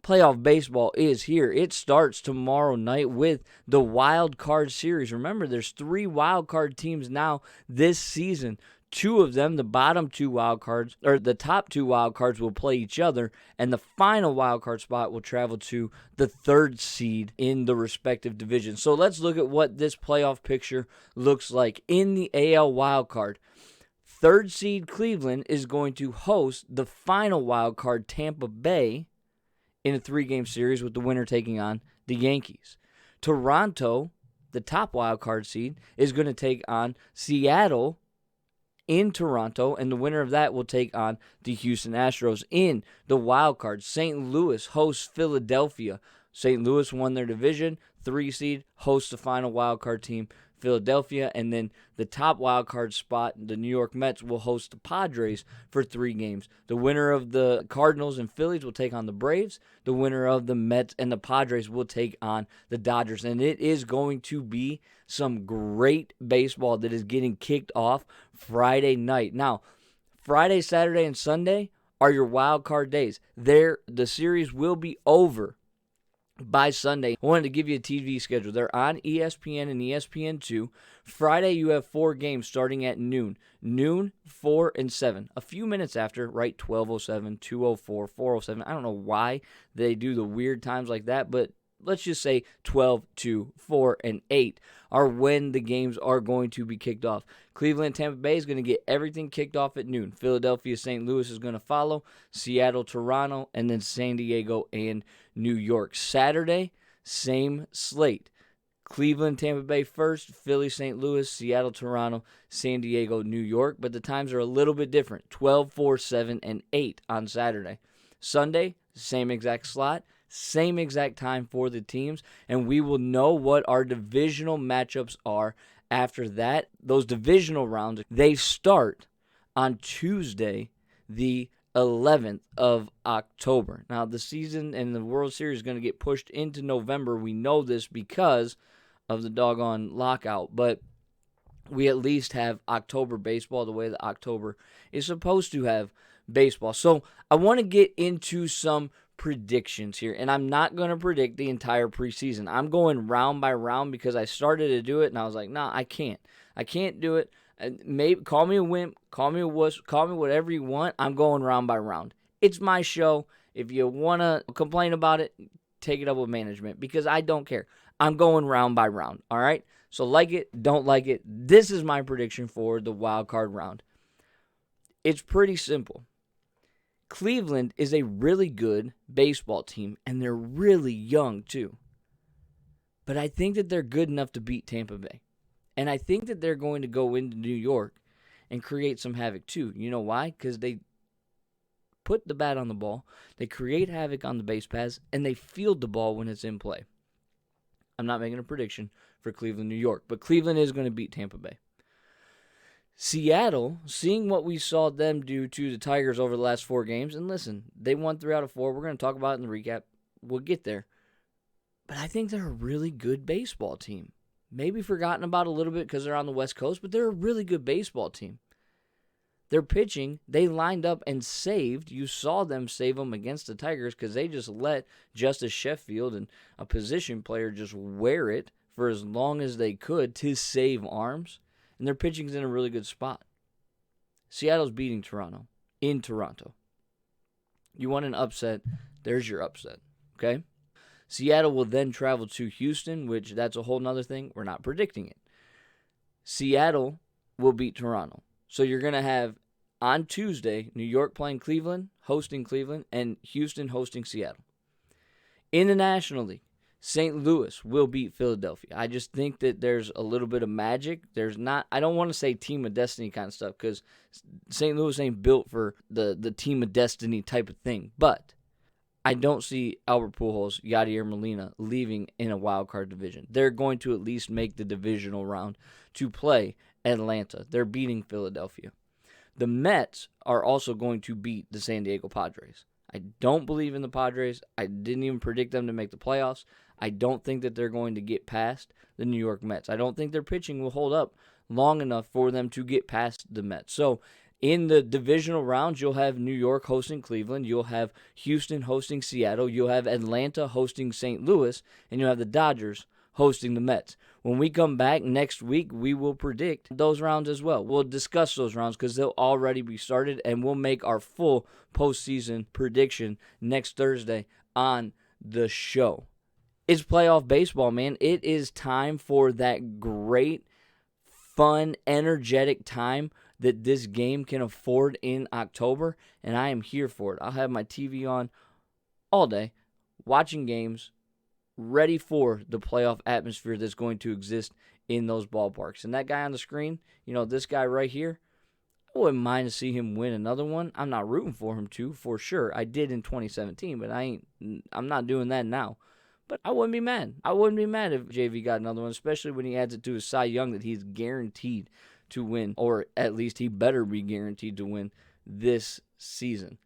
Playoff baseball is here. It starts tomorrow night with the wild card series. Remember, there's 3 wild card teams now this season. 2 of them, the bottom 2 wild cards, or the top 2 wild cards, will play each other, and the final wild card spot will travel to the 3rd seed in the respective division. So let's look at what this playoff picture looks like in the AL wild card. 3rd seed Cleveland is going to host the final wild card Tampa Bay in a 3-game series, with the winner taking on the Yankees. Toronto, the top wild card seed, is going to take on Seattle in Toronto, and the winner of that will take on the Houston Astros in the wild card. St. Louis hosts Philadelphia. St. Louis won their division. 3 seed hosts the final wild card team, Philadelphia, and then the top wild card spot, the New York Mets, will host the Padres for 3 games. The winner of the Cardinals and Phillies will take on the Braves. The winner of the Mets and the Padres will take on the Dodgers. And it is going to be some great baseball that is getting kicked off Friday night. Now, Friday, Saturday, and Sunday are your wild card days. The series will be over by Sunday. I wanted to give you a TV schedule. They're on ESPN and ESPN2. Friday, you have 4 games starting at noon. Noon, 4, and 7. A few minutes after, right, 12:07, 2:04, 4:07. I don't know why they do the weird times like that, but let's just say 12, 2, 4, and 8 are when the games are going to be kicked off. Cleveland, Tampa Bay is going to get everything kicked off at noon. Philadelphia, St. Louis is going to follow. Seattle, Toronto, and then San Diego and New York. Saturday, same slate. Cleveland, Tampa Bay first, Philly, St. Louis, Seattle, Toronto, San Diego, New York. But the times are a little bit different. 12, 4, 7, and 8 on Saturday. Sunday, same exact slot. Same exact time for the teams, and we will know what our divisional matchups are after that. Those divisional rounds, they start on Tuesday, the 11th of October. Now, the season and the World Series is going to get pushed into November. We know this because of the doggone lockout, but we at least have October baseball the way that October is supposed to have baseball. So I want to get into some predictions here, and I'm not going to predict the entire preseason. I'm going round by round because I started to do it, and I was like, nah, I can't do it. Maybe call me a wimp, call me a wuss, call me whatever you want. I'm going round by round. It's my show. If you want to complain about it, take it up with management because I don't care. I'm going round by round, all right? So like it, don't like it. This is my prediction for the wild card round. It's pretty simple. Cleveland is a really good baseball team, and they're really young too. But I think that they're good enough to beat Tampa Bay. And I think that they're going to go into New York and create some havoc too. You know why? Because they put the bat on the ball, they create havoc on the base paths, and they field the ball when it's in play. I'm not making a prediction for Cleveland, New York, but Cleveland is going to beat Tampa Bay. Seattle, seeing what we saw them do to the Tigers over the last 4 games, and listen, they won 3 out of 4. We're going to talk about it in the recap. We'll get there. But I think they're a really good baseball team. Maybe forgotten about a little bit because they're on the West Coast, but they're a really good baseball team. Their pitching, they lined up and saved. You saw them save them against the Tigers because they just let Justice Sheffield and a position player just wear it for as long as they could to save arms. And their pitching's in a really good spot. Seattle's beating Toronto in Toronto. You want an upset, there's your upset, okay? Seattle will then travel to Houston, which that's a whole nother thing. We're not predicting it. Seattle will beat Toronto. So you're going to have, on Tuesday, New York playing Cleveland, hosting Cleveland, and Houston hosting Seattle. In the National League, St. Louis will beat Philadelphia. I just think that there's a little bit of magic. I don't want to say team of destiny kind of stuff because St. Louis ain't built for the team of destiny type of thing. But I don't see Albert Pujols, Yadier Molina leaving in a wild card division. They're going to at least make the divisional round to play Atlanta. They're beating Philadelphia. The Mets are also going to beat the San Diego Padres. I don't believe in the Padres. I didn't even predict them to make the playoffs. I don't think that they're going to get past the New York Mets. I don't think their pitching will hold up long enough for them to get past the Mets. So In the divisional rounds, you'll have New York hosting Cleveland. You'll have Houston hosting Seattle. You'll have Atlanta hosting St. Louis. And you'll have the Dodgers hosting the Mets. When we come back next week, we will predict those rounds as well. We'll discuss those rounds because they'll already be started, and we'll make our full postseason prediction next Thursday on the show. It's playoff baseball, man. It is time for that great, fun, energetic time that this game can afford in October, and I am here for it. I'll have my TV on all day, watching games, ready for the playoff atmosphere that's going to exist in those ballparks. And that guy on the screen, this guy right here, I wouldn't mind to see him win another one. I'm not rooting for him to, for sure. I did in 2017, but I'm not doing that now. But I wouldn't be mad. I wouldn't be mad if JV got another one, especially when he adds it to his Cy Young that he's guaranteed to win, or at least he better be guaranteed to win this season.